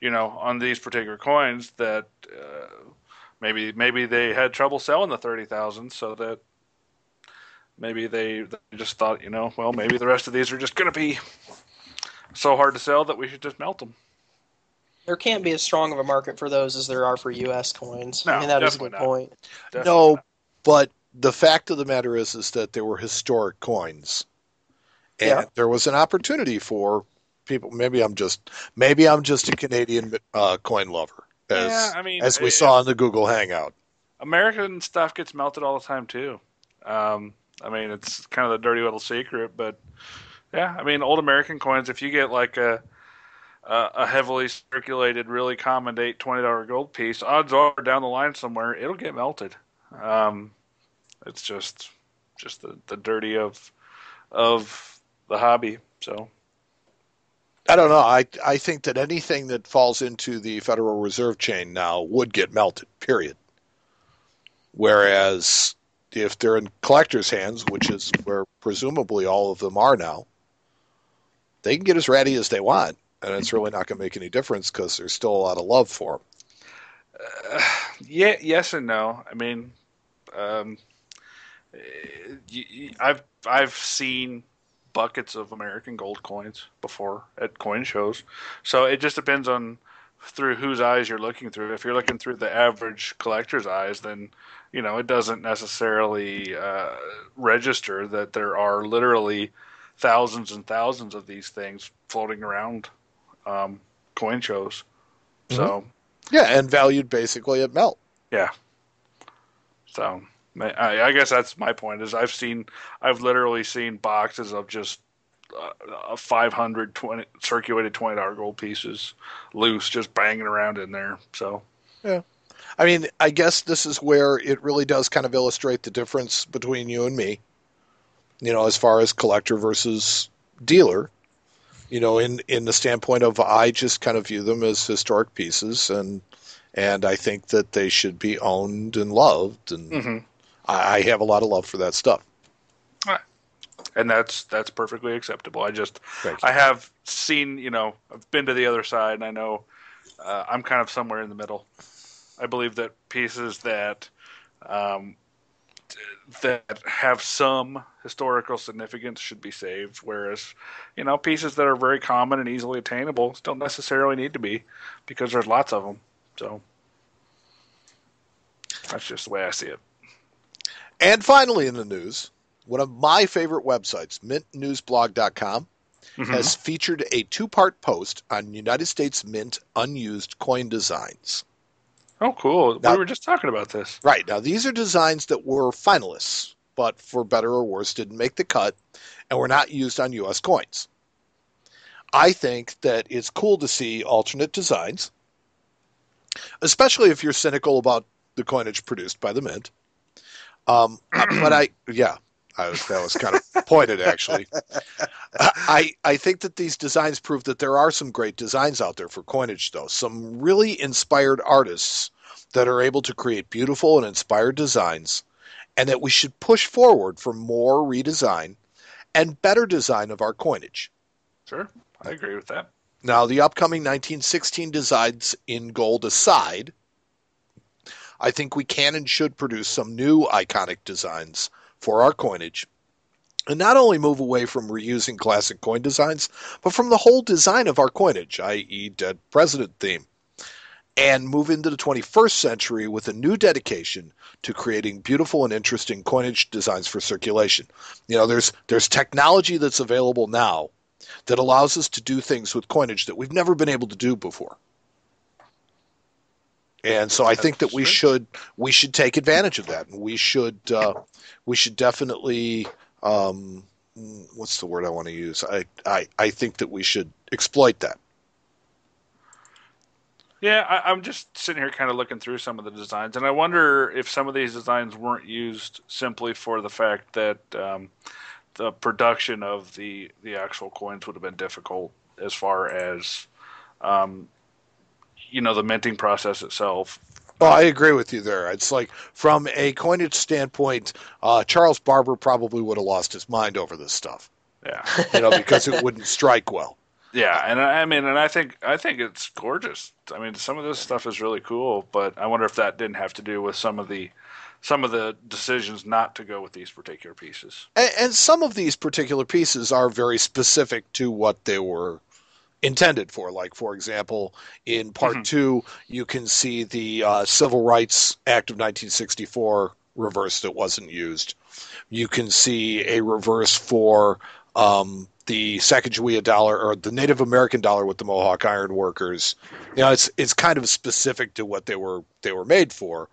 on these particular coins that maybe they had trouble selling the 30,000, so that maybe they just thought, well, maybe the rest of these are just going to be so hard to sell that we should just melt them. There can't be as strong of a market for those as there are for U.S. coins. I No, mean, that is a definitely good not. point. Definitely No, not. but the fact of the matter is that they were historic coins, Yeah. and there was an opportunity for people. Maybe I'm just a Canadian coin lover, Yeah, as I mean, as we saw in the Google Hangout. American stuff gets melted all the time too. I mean, it's kind of the dirty little secret, but yeah, I mean, old American coins. If you get like a heavily circulated, really common date $20 gold piece, odds are down the line somewhere it'll get melted. Um, it's just the dirty of the hobby. So I don't know. I think that anything that falls into the Federal Reserve chain now would get melted. Period. Whereas if they're in collectors' hands, which is where presumably all of them are now, they can get as ratty as they want, and it's really not going to make any difference because there's still a lot of love for them. yeah, yes and no. I mean, um, I've seen buckets of American gold coins before at coin shows, so it just depends on through whose eyes you're looking through. If you're looking through the average collector's eyes, then it doesn't necessarily register that there are literally thousands and thousands of these things floating around coin shows. Mm-hmm. So Yeah, and valued basically at melt. yeah, so I guess that's my point. Is I've literally seen boxes of just 500 circulated $20 gold pieces loose, just banging around in there. So Yeah. I mean, I guess this is where it really does kind of illustrate the difference between you and me, as far as collector versus dealer, in the standpoint of I just kind of view them as historic pieces, and I think that they should be owned and loved, and hmm I have a lot of love for that stuff. and that's perfectly acceptable. Thank I you. have seen, I've been to the other side, and I know I'm kind of somewhere in the middle. I believe that pieces um, that have some historical significance should be saved, whereas pieces that are very common and easily attainable don't necessarily need to be, because there's lots of them. So that's just the way I see it. And finally, in the news, one of my favorite websites, mintnewsblog.com, hmm has featured a two-part post on United States Mint unused coin designs. Oh, cool. We Now, were just talking about this. right, now these are designs that were finalists, but for better or worse didn't make the cut and were not used on U.S. coins. I think that it's cool to see alternate designs, especially if you're cynical about the coinage produced by the mint. That was kind of pointed actually. I think that these designs prove that there are some great designs out there for coinage, though. Some really inspired artists that are able to create beautiful and inspired designs, and that we should push forward for more redesign and better design of our coinage. Sure, I agree with that. Now, the upcoming 1916 designs in gold aside, I think we can and should produce some new iconic designs for our coinage, and not only move away from reusing classic coin designs, but from the whole design of our coinage, i.e., dead president theme, and move into the 21st century with a new dedication to creating beautiful and interesting coinage designs for circulation. There's technology that's available now that allows us to do things with coinage that we've never been able to do before. And so I think that That's we should take advantage of that, and we should definitely what's the word I want to use? I think that we should exploit that. Yeah, I'm just sitting here kind of looking through some of the designs, and I wonder if some of these designs weren't used simply for the fact that the production of the actual coins would have been difficult as far as um, the minting process itself. Well, I agree with you there. It's like from a coinage standpoint, Charles Barber probably would have lost his mind over this stuff, Yeah. because it wouldn't strike well. Yeah, and I mean, and I think it's gorgeous. I mean, some of this stuff is really cool, but I wonder if that didn't have to do with some of the decisions not to go with these particular pieces. And some of these particular pieces are very specific to what they were intended for. Like, for example, in part Hmm. two, you can see the Civil Rights Act of 1964 reverse that wasn't used. You can see a reverse for the Sacagawea dollar or the Native American dollar with the Mohawk Iron Workers. You know, it's kind of specific to what they were made for,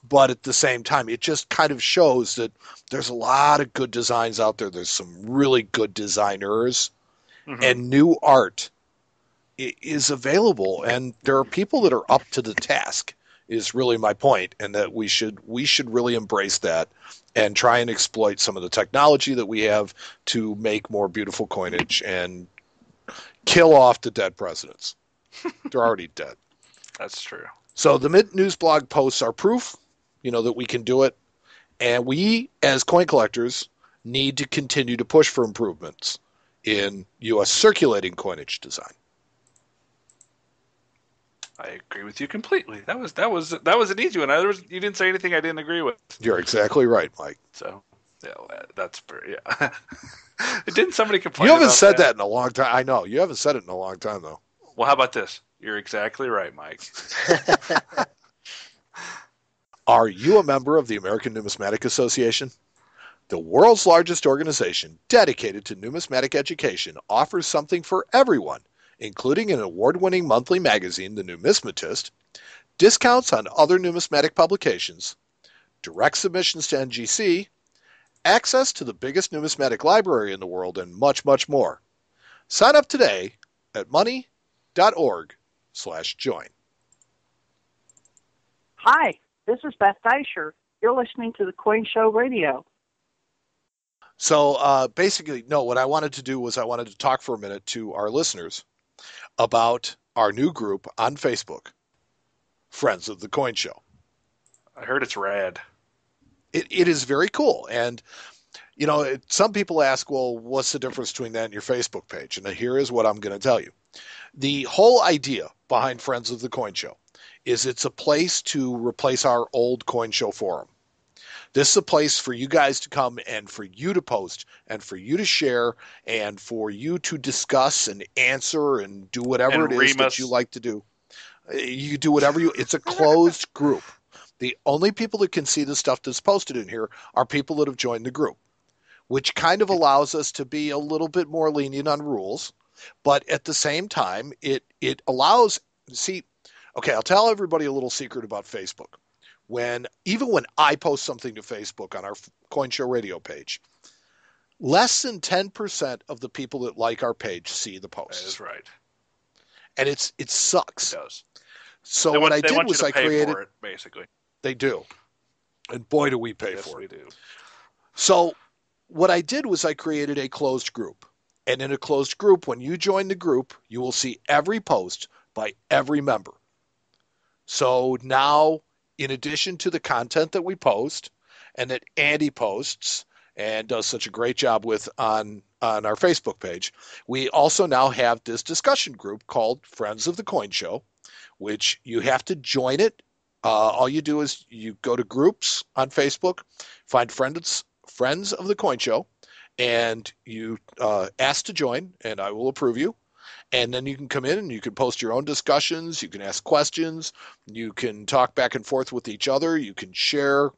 but at the same time, it just kind of shows that there's a lot of good designs out there. There's some really good designers, Hmm. and new art is available, and there are people that are up to the task. Is really my point, and that we should really embrace that and try and exploit some of the technology that we have to make more beautiful coinage and kill off the dead presidents. They're already dead. That's true. So the Mint News blog posts are proof, that we can do it. And we, as coin collectors, need to continue to push for improvements in U.S. circulating coinage design. I agree with you completely. That was an easy one. You didn't say anything I didn't agree with. You're exactly right, Mike. So yeah, yeah. Didn't somebody You complain haven't about said that? that in a long time. I know. You haven't said it in a long time, though. Well, how about this? You're exactly right, Mike. Are you a member of the American Numismatic Association? The world's largest organization dedicated to numismatic education offers something for everyone, including an award-winning monthly magazine, The Numismatist, discounts on other numismatic publications, direct submissions to NGC, access to the biggest numismatic library in the world, and much, much more. Sign up today at money.org/join. Hi, this is Beth Deisher. You're listening to the Coin Show Radio. So basically, no, what I wanted to do was I wanted to talk for a minute to our listeners about our new group on Facebook, Friends of the Coin Show. I heard it's rad. It is very cool. And, some people ask, well, what's the difference between that and your Facebook page? And here is what I'm going to tell you. The whole idea behind Friends of the Coin Show is it's a place to replace our old Coin Show forum. This is a place for you guys to come and for you to post and for you to share and for you to discuss and answer and do whatever it And is that you Remus. like to do. You do whatever it's a closed group. The only people that can see the stuff that's posted in here are people that have joined the group, which kind of allows us to be a little bit more lenient on rules. But at the same time, it allows, see, okay, I'll tell everybody a little secret about Facebook. Even when I post something to Facebook on our Coin Show Radio page, less than 10% of the people that like our page see the That posts. is right. And it It sucks. does. So They what want I they did want you was to I pay created, for it, basically. they do. And boy, do we pay Yes, for we it. do. So what I did was I created a closed group. And in a closed group, when you join the group, you will see every post by every member. So now, in addition to the content that we post and that Andy posts and does such a great job with on our Facebook page, we also now have this discussion group called Friends of the Coin Show, which you have to join it. All you do is you go to groups on Facebook, find Friends of the Coin Show, and you ask to join, and I will approve you. And then you can come in and you can post your own discussions. You can ask questions. You can talk back and forth with each other. You can share,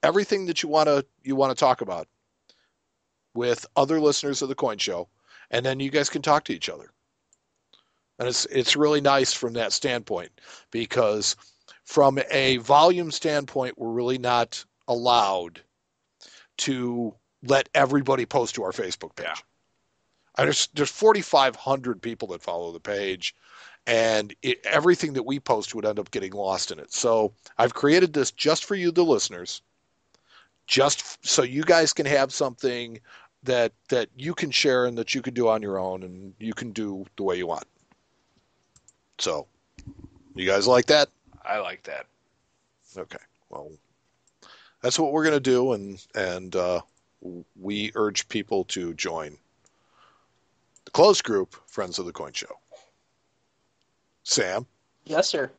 everything that you want to talk about with other listeners of the Coin Show, and then you guys can talk to each other. And it's really nice from that standpoint because from a volume standpoint, we're really not allowed to let everybody post to our Facebook page. Yeah. There's 4,500 people that follow the page, and everything that we post would end up getting lost in it. So I've created this just for you, the listeners, just so you guys can have something that you can share and that you can do on your own and you can do the way you want. So, you guys like that? I like that. Okay. Well, that's what we're going to do, and we urge people to join The closed group, Friends of the Coin Show. Sam? Yes, sir.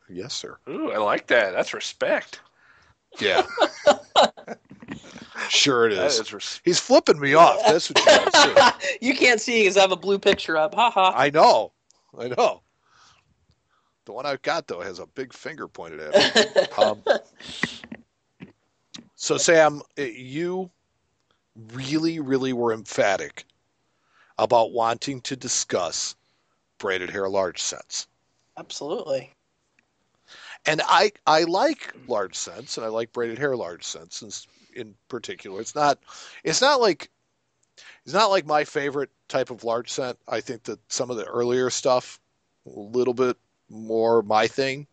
Yes, sir. Ooh, I like that. That's respect. Yeah, sure it That is. is respect. He's flipping me off. That's what you got to see. You can't see because I have a blue picture up. Ha ha. I know. I know. The one I've got, though, has a big finger pointed at me. So, Sam, you really, really were emphatic about wanting to discuss braided hair large cents. Absolutely. And I like large cents, and I like braided hair large cents in particular. It's not like my favorite type of large cent. I think that some of the earlier stuff, a little bit more my thing.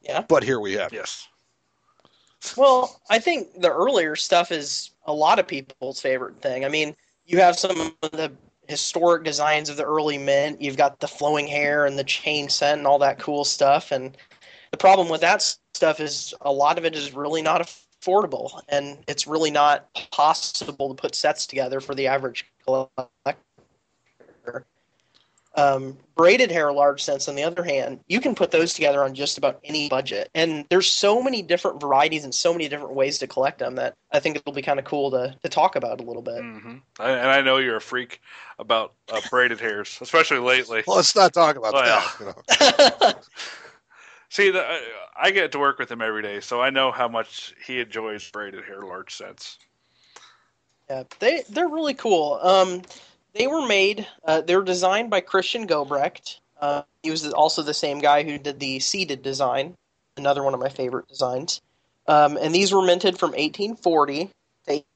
Yeah. But here we have it. Yes. Well, I think the earlier stuff is a lot of people's favorite thing. I mean, you have some of the historic designs of the early mint. You've got the flowing hair and the chain scent and all that cool stuff. And the problem with that stuff is a lot of it is really not affordable, and it's really not possible to put sets together for the average collector. Braided hair large cents, on the other hand, you can put those together on just about any budget. And there's so many different varieties and so many different ways to collect them that I think it'll be kind of cool to talk about a little bit. Mm-hmm. And I know you're a freak about braided hairs, especially lately. Well, let's not talk about that. Yeah. See, I get to work with him every day, so I know how much he enjoys braided hair large cents. Yeah, they're really cool. They were made. They were designed by Christian Gobrecht. He was also the same guy who did the seated design, another one of my favorite designs. And these were minted from 1840 to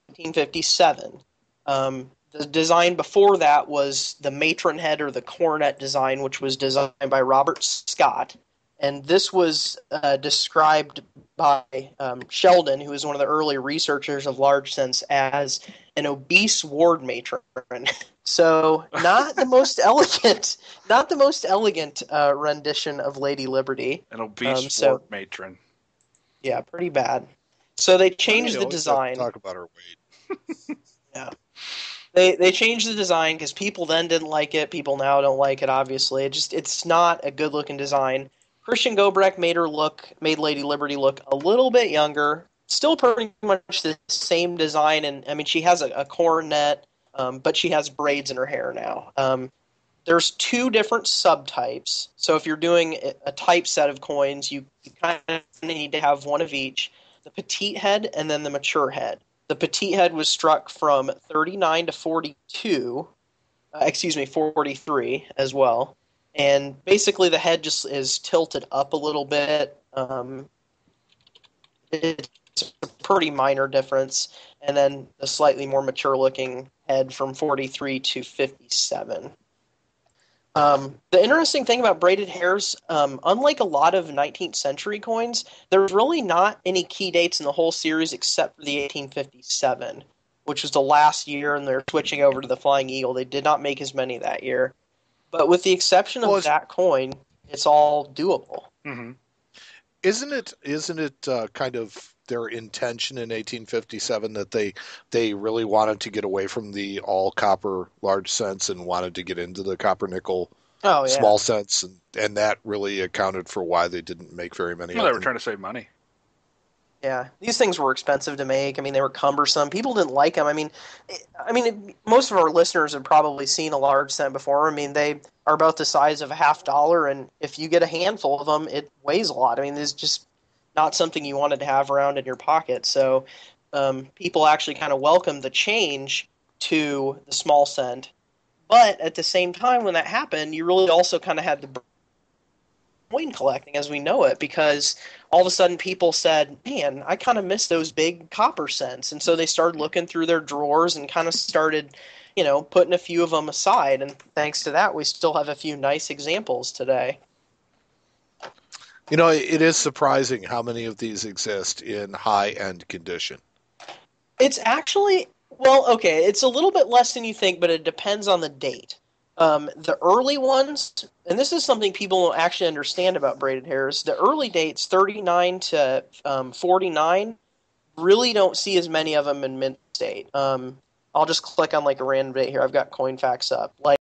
1857. The design before that was the matron head or the coronet design, which was designed by Robert Scott. And this was described by Sheldon, who was one of the early researchers of large cents, as an obese ward matron. So not the most elegant rendition of Lady Liberty. An obese so- ward matron. Yeah, pretty bad. So they changed the always have to design. talk about her weight. Yeah. They changed the design because people then didn't like it. People now don't like it, obviously. It's not a good looking design. Christian Gobrecht made Lady Liberty look a little bit younger. Still pretty much the same design, and I mean she has a coronet, but she has braids in her hair now. There's two different subtypes. So if you're doing a type set of coins, you kind of need to have one of each: the petite head and then the mature head. The petite head was struck from 39 to 42, 43 as well. And basically the head just is tilted up a little bit. It's a pretty minor difference. And then a slightly more mature looking head from 43 to 57. The interesting thing about braided hairs, unlike a lot of 19th century coins, there's really not any key dates in the whole series except for the 1857, which was the last year, and they're switching over to the Flying Eagle. They did not make as many that year. But with the exception of that coin, it's all doable. Mm-hmm. Isn't it kind of their intention in 1857 that they really wanted to get away from the all copper large cents and wanted to get into the copper nickel small cents, and that really accounted for why they didn't make very many Well, of they were them? trying to save money. Yeah, these things were expensive to make. I mean, they were cumbersome. People didn't like them. I mean, most of our listeners have probably seen a large cent before. I mean, they are about the size of a $50, and if you get a handful of them, it weighs a lot. I mean, it's just not something you wanted to have around in your pocket. So people actually kind of welcomed the change to the small cent. But at the same time, when that happened, you really also kind of had the coin collecting as we know it, because all of a sudden people said, man, I kind of miss those big copper cents. And so they started looking through their drawers and kind of started, putting a few of them aside. And thanks to that, we still have a few nice examples today. It is surprising how many of these exist in high-end condition. It's actually, it's a little bit less than you think, but it depends on the date. The early ones, and this is something people don't actually understand about braided hairs, the early dates, 39 to 49, really don't see as many of them in mint state. I'll just click on like a random date here. I've got Coinfax up. Like